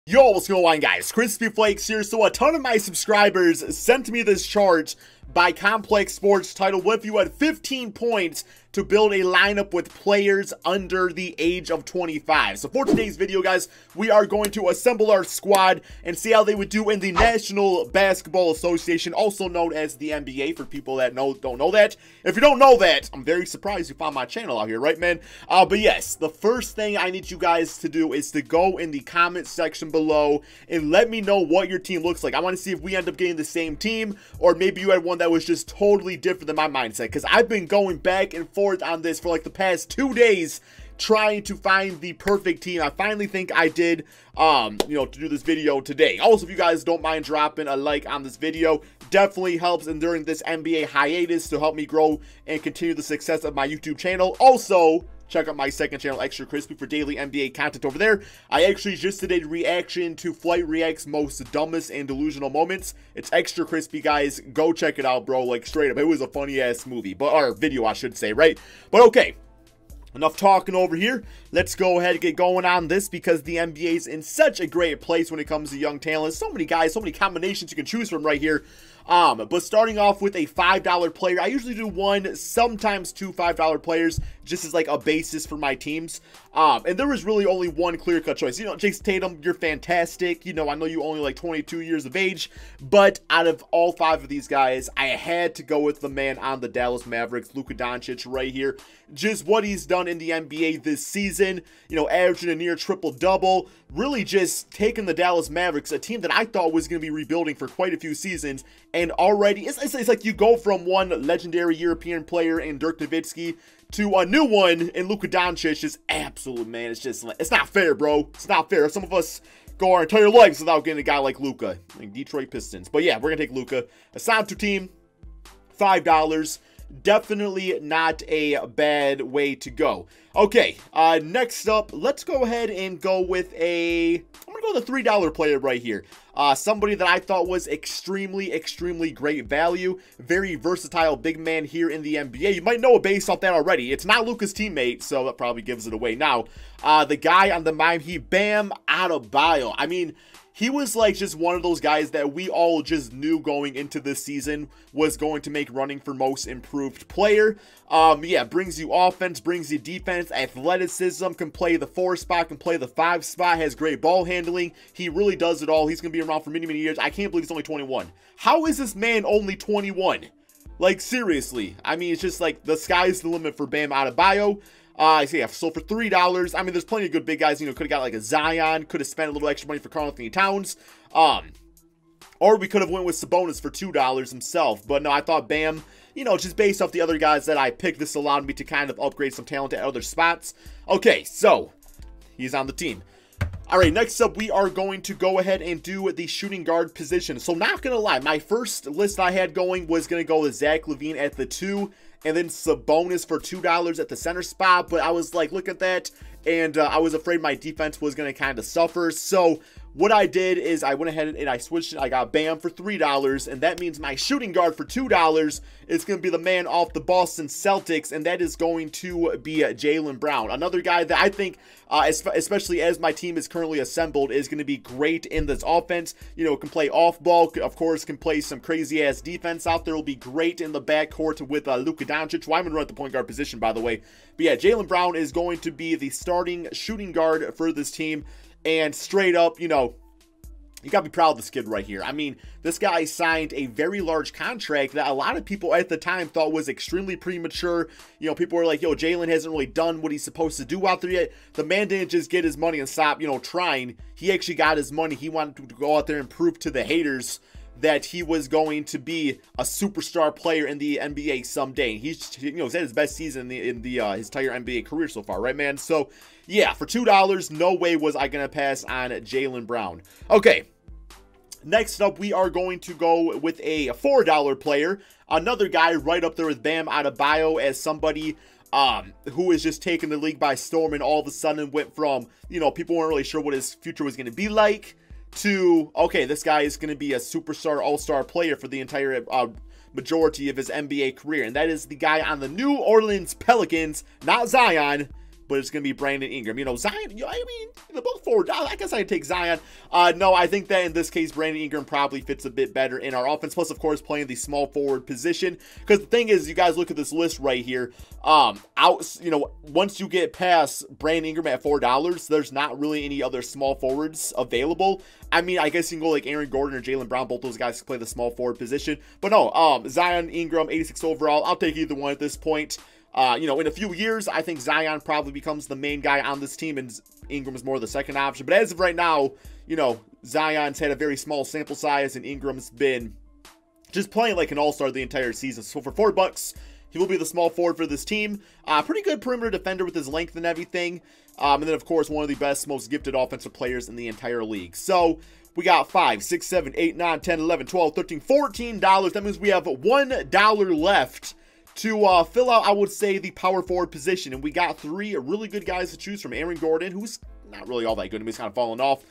Yo, what's going on, guys? Crispy Flakes here. So a ton of my subscribers sent me this chart by Complex Sports titled, "What if you had 15 points to build a lineup with players under the age of 25? So for today's video, guys, we are going to assemble our squad and see how they would do in the National Basketball Association, also known as the NBA, for people that don't know that. If you don't know that, I'm very surprised you found my channel out here, right, man? But yes, the first thing I need you guys to do is to go in the comment section below and let me know what your team looks like. I want to see if we end up getting the same team, or maybe you had one that was just totally different than my mindset, because I've been going back and forth on this for like the past 2 days trying to find the perfect team. I finally think I did, to do this video today. Also, if you guys don't mind dropping a like on this video, definitely helps and during this NBA hiatus to help me grow and continue the success of my YouTube channel. Also, check out my second channel, Extra Crispy, for daily NBA content over there. I actually just did a reaction to Flight React's most dumbest and delusional moments. It's Extra Crispy, guys. Go check it out, bro. Like, straight up, it was a funny-ass movie. Or video, I should say, right? But okay. Enough talking over here. Let's go ahead and get going on this, because the NBA is in such a great place when it comes to young talent. So many guys, so many combinations you can choose from right here. But starting off with a $5 player, I usually do one, sometimes two $5 players, just as like a basis for my teams. And there was really only one clear-cut choice. You know, Jason Tatum, you're fantastic. You know, I know you only like 22 years of age, but out of all 5 of these guys, I had to go with the man on the Dallas Mavericks, Luka Doncic, right here. Just what he's done in the NBA this season, you know, averaging a near triple-double, really just taking the Dallas Mavericks, a team that I thought was going to be rebuilding for quite a few seasons, and already, it's like you go from one legendary European player in Dirk Nowitzki to a new one in Luka Doncic. Just absolute, man, it's just, it's not fair, bro. It's not fair. Some of us go our entire lives without getting a guy like Luka, like Detroit Pistons. But yeah, we're going to take Luka. Assigned to team, $5. Definitely not a bad way to go. Okay, next up, let's go ahead and go with I'm gonna go with a $3 player right here. Somebody that I thought was extremely great value. Very versatile big man here in the NBA. You might know it based off that already. It's not Luka's teammate, so that probably gives it away. Now, the guy on the Miami Heat, Bam Adebayo. I mean, he was like just one of those guys that we all just knew going into this season was going to make running for most improved player. Yeah, brings you offense, brings you defense, athleticism, can play the 4 spot, can play the 5 spot, has great ball handling. He really does it all. He's going to be around for many years. I can't believe he's only 21. How is this man only 21? Like, seriously. I mean, it's just like the sky's the limit for Bam Adebayo. Yeah, so for $3, I mean, there's plenty of good big guys. You know, could have got like a Zion, could have spent a little extra money for Karl-Anthony Towns, or we could have went with Sabonis for $2 himself. But no, I thought Bam, you know, just based off the other guys that I picked, this allowed me to kind of upgrade some talent at other spots. Okay, so he's on the team. All right, next up, we are going to go ahead and do the shooting guard position. So not going to lie, my first list I had going was going to go with Zach LaVine at the 2, and then Sabonis for $2 at the center spot. But I was like, look at that, and I was afraid my defense was going to kind of suffer. So what I did is I went ahead and I switched it. I got Bam for $3, and that means my shooting guard for $2 is going to be the man off the Boston Celtics, and that is going to be Jalen Brown. Another guy that I think, especially as my team is currently assembled, is going to be great in this offense. You know, can play off ball, of course, can play some crazy-ass defense out there. Will be great in the backcourt with Luka Doncic, who I'm going to run at the point guard position, by the way. But yeah, Jalen Brown is going to be the starting shooting guard for this team. And straight up, you know, you gotta be proud of this kid right here. I mean, this guy signed a very large contract that a lot of people at the time thought was extremely premature. You know, people were like, yo, Jalen hasn't really done what he's supposed to do out there yet. The man didn't just get his money and stop, you know, trying. He actually got his money. He wanted to go out there and prove to the haters that he was going to be a superstar player in the NBA someday. He's, you know, he's had his best season in his entire NBA career so far, right, man? So, yeah, for $2, no way was I going to pass on Jalen Brown. Okay, next up, we are going to go with a $4 player. Another guy right up there with Bam Adebayo as somebody who is just taking the league by storm, and all of a sudden went from, you know, people weren't really sure what his future was going to be like, to, okay, this guy is going to be a superstar all-star player for the entire majority of his NBA career. And that is the guy on the New Orleans Pelicans, not Zion, but it's going to be Brandon Ingram. You know, Zion, I mean, the both forward, I guess I'd take Zion. No, I think that in this case, Brandon Ingram probably fits a bit better in our offense. Plus, of course, playing the small forward position. Because the thing is, you guys look at this list right here. Once you get past Brandon Ingram at $4, there's not really any other small forwards available. I mean, I guess you can go like Aaron Gordon or Jalen Brown. Both those guys can play the small forward position. But no, Zion, Ingram, 86 overall. I'll take either one at this point. In a few years, I think Zion probably becomes the main guy on this team, and Ingram is more the second option. But as of right now, Zion's had a very small sample size, and Ingram's been just playing like an all-star the entire season. So for $4, he will be the small forward for this team. Pretty good perimeter defender with his length and everything. And then, of course, one of the best, most gifted offensive players in the entire league. So we got $5, $6, $7, $8, $9, $10, $11, $12, $13, $14. That means we have $1 left to fill out, I would say, the power forward position. And we got 3 really good guys to choose from. Aaron Gordon, who's not really all that good. He's kind of falling off.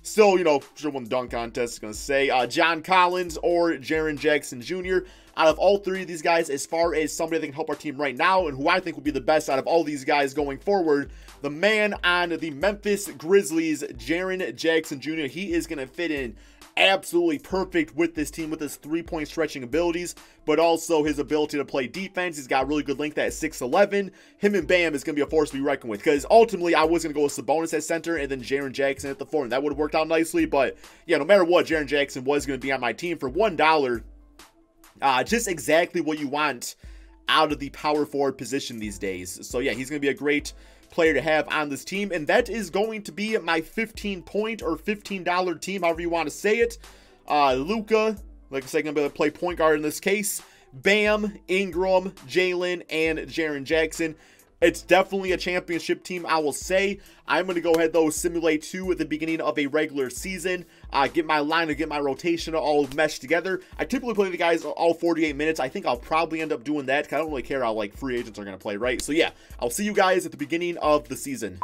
Still, should won the dunk contest, is going to say. John Collins or Jaren Jackson Jr. Out of all 3 of these guys, as far as somebody that can help our team right now and who I think will be the best out of all these guys going forward, the man on the Memphis Grizzlies, Jaren Jackson Jr., he is going to fit in absolutely perfect with this team with his 3-point stretching abilities, but also his ability to play defense. He's got really good length at 6'11". Him and Bam is going to be a force to be reckoned with, because ultimately I was going to go with Sabonis at center and then Jaren Jackson at the 4, and that would have worked out nicely. But yeah, no matter what, Jaren Jackson was going to be on my team for $1. Just exactly what you want out of the power forward position these days. So yeah, he's going to be a great player to have on this team, and that is going to be my 15-point or $15 team, however you want to say it. Luka, like I said, going to be able to play point guard in this case. Bam, Ingram, Jalen, and Jaren Jackson. It's definitely a championship team, I will say. I'm going to go ahead, though, simulate 2 at the beginning of a regular season. Get my lineup, get my rotation all meshed together. I typically play the guys all 48 minutes. I think I'll probably end up doing that, because I don't really care how, free agents are going to play, right? So, yeah, I'll see you guys at the beginning of the season.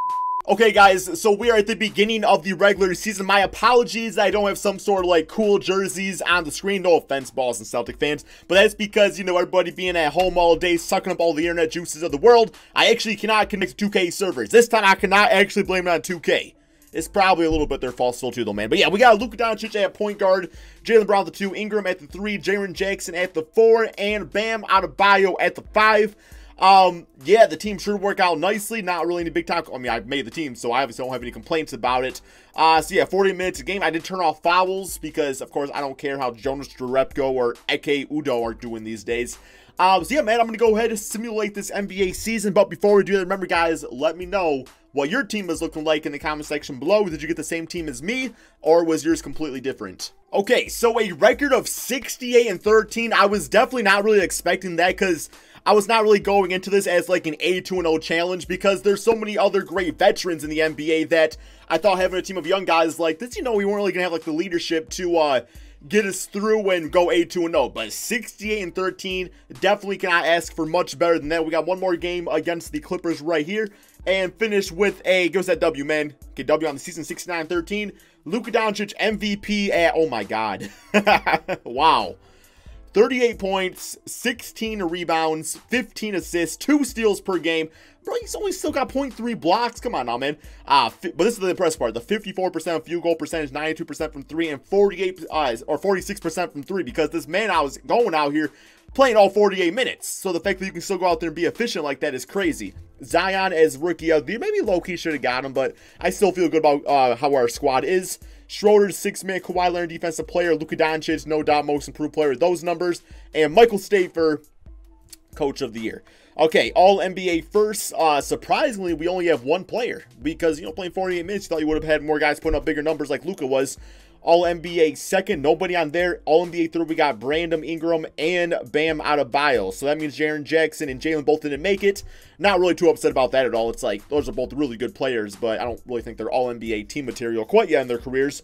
Okay, guys, so we are at the beginning of the regular season. My apologies that I don't have some sort of, cool jerseys on the screen. No offense, Boston Celtic fans. But that's because, everybody being at home all day, sucking up all the internet juices of the world, I actually cannot connect to 2K servers. This time, I cannot actually blame it on 2K. It's probably a little bit their fault still, too, though, man. But yeah, we got Luka Doncic at point guard, Jalen Brown at the 2, Ingram at the 3, Jaren Jackson at the 4, and Bam Adebayo at the 5. Yeah, the team should work out nicely. Not really any big time. I mean, I made the team, so I obviously don't have any complaints about it. So yeah, 40 minutes a game. I did turn off fouls because, of course, I don't care how Jonas Jerebko or Eke Udoh are doing these days. So yeah, man, I'm going to go ahead and simulate this NBA season. But before we do that, remember, guys, let me know what your team is looking like in the comment section below. Did you get the same team as me, or was yours completely different? Okay, so a record of 68-13. I was definitely not really expecting that, because I was not really going into this as an 82-0 challenge, because there's so many other great veterans in the NBA that I thought having a team of young guys like this, we weren't really going to have the leadership to get us through and go 82-0. But 68-13, definitely cannot ask for much better than that. We got one more game against the Clippers right here, and finish with give us that W, man. Okay, W on the season, 69-13. Luka Doncic MVP at, oh my god. Wow. 38 points, 16 rebounds, 15 assists, 2 steals per game. Bro, he's only still got 0.3 blocks. Come on now, man. But this is the impressive part. The 54% field goal percentage, 92% from 3, and 46% from 3. Because this man I was going out here playing all 48 minutes. So the fact that you can still go out there and be efficient like that is crazy. Zion as rookie of the year. Maybe low-key should have got him, but I still feel good about how our squad is. Schroeder's 6-man, Kawhi Leonard defensive player, Luka Doncic, no doubt most improved player with those numbers, and Michael Stafer, coach of the year. Okay, all NBA first. Surprisingly, we only have 1 player, because, playing 48 minutes, you thought you would have had more guys putting up bigger numbers like Luka was. All NBA second, nobody on there. All NBA third, we got Brandon Ingram and Bam Adebayo. So that means Jaren Jackson and Jalen both didn't make it. Not really too upset about that at all. It's those are both really good players, but I don't really think they're all NBA team material quite yet in their careers.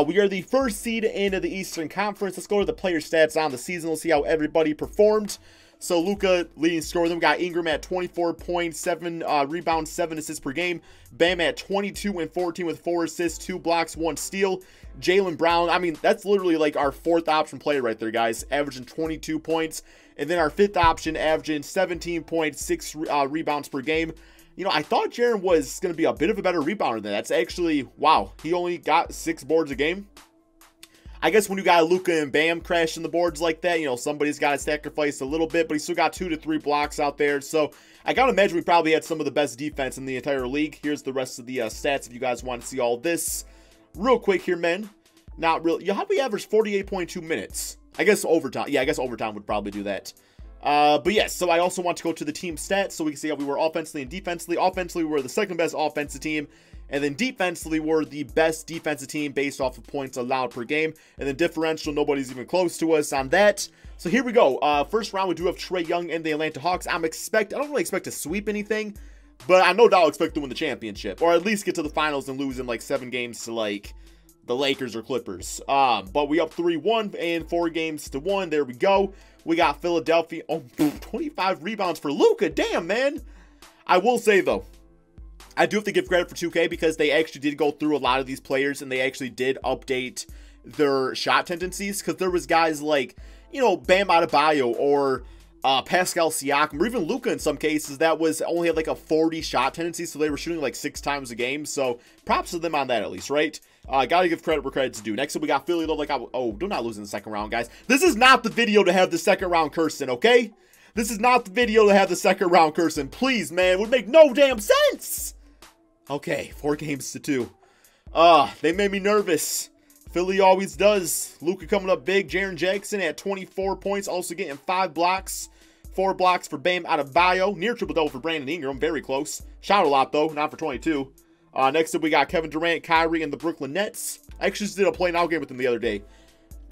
We are the first seed into the Eastern Conference. Let's go to the player stats on the season. Let's see how everybody performed. So Luka leading scorer. Then we got Ingram at 24.7 rebounds, 7 assists per game. Bam at 22 and 14 with 4 assists, 2 blocks, 1 steal. Jalen Brown, I mean, that's literally our 4th option player right there, guys, averaging 22 points. And then our 5th option averaging 17.6 rebounds per game. You know, I thought Jaren was going to be a bit of a better rebounder than that. That's actually, wow, he only got 6 boards a game. I guess when you got Luka and Bam crashing the boards like that, you know, somebody's got to sacrifice a little bit, but he still got 2 to 3 blocks out there. So I got to imagine we probably had some of the best defense in the entire league. Here's the rest of the stats if you guys want to see all this. Real quick here, men. Not real. How we average 48.2 minutes? I guess overtime. Yeah, I guess overtime would probably do that. But yes, so I also want to go to the team stats so we can see how we were offensively and defensively. Offensively, we were the second best offensive team. And then defensively, we're the best defensive team based off of points allowed per game. And then differential, nobody's even close to us on that. So here we go. First round, we do have Trey Young and the Atlanta Hawks. I don't really expect to sweep anything, but I no doubt I'll expect to win the championship. Or at least get to the finals and lose in like 7 games to like the Lakers or Clippers. But we up 3-1 and 4 games to 1. There we go. We got Philadelphia. Oh, 25 rebounds for Luka. Damn, man. I will say, though, I do have to give credit for 2K because they actually did go through a lot of these players and they actually did update their shot tendencies, because there was guys like, you know, Bam Adebayo or Pascal Siakam, or even Luka in some cases, that was only had like a 40 shot tendency, so they were shooting like 6 times a game. So props to them on that at least, right? Gotta give credit where credit's due. Next up, we got Philly. Do not lose in the second round, guys. This is not the video to have the second round cursing, okay? This is not the video to have the second round cursing. Please, man, it would make no damn sense. Okay, 4 games to 2. They made me nervous. Philly always does. Luka coming up big. Jaren Jackson at 24 points, also getting 5 blocks. 4 blocks for Bam Adebayo. Near triple-double for Brandon Ingram. Very close. Shot a lot, though. Not for 22. Next up, we got Kevin Durant, Kyrie, and the Brooklyn Nets. I actually just did a play-now game with them the other day.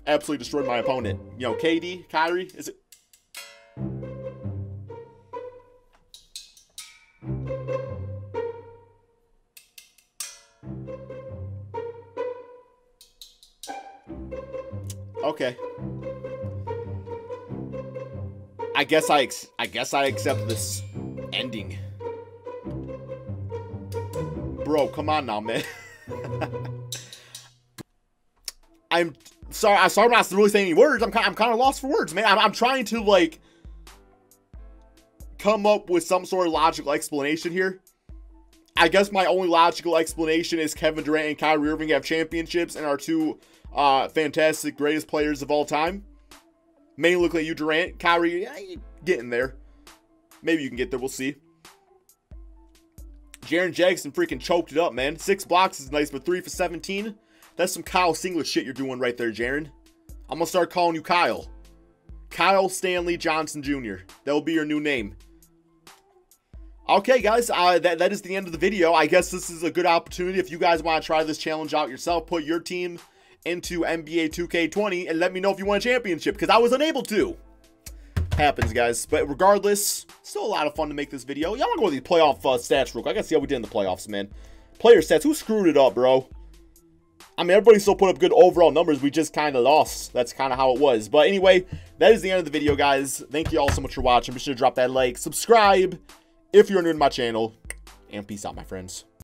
Absolutely destroyed my opponent. You know, KD, Kyrie, is it... Okay. I guess I accept this ending. Bro, come on now, man. I'm sorry I'm not really saying any words. I'm kind of lost for words, man. I'm trying to like come up with some sort of logical explanation here. I guess my only logical explanation is Kevin Durant and Kyrie Irving have championships and are 2 fantastic, greatest players of all time. Mainly look like you, Durant. Kyrie, yeah, you're getting there. Maybe you can get there. We'll see. Jaren Jackson freaking choked it up, man. 6 blocks is nice, but 3 for 17. That's some Kyle Singler shit you're doing right there, Jaren. I'm going to start calling you Kyle. Kyle Stanley Johnson Jr. That will be your new name. Okay, guys, that is the end of the video. I guess this is a good opportunity if you guys want to try this challenge out yourself. Put your team into NBA 2K20 and let me know if you want a championship, because I was unable to. Happens, guys. But regardless, still a lot of fun to make this video. Y'all want to go with these playoff stats real quick. I gotta see how we did in the playoffs, man. Player stats. Who screwed it up, bro? I mean, everybody still put up good overall numbers. We just kind of lost. That's kind of how it was. But anyway, that is the end of the video, guys. Thank you all so much for watching. Be sure to drop that like, subscribe if you're new to my channel, and peace out, my friends.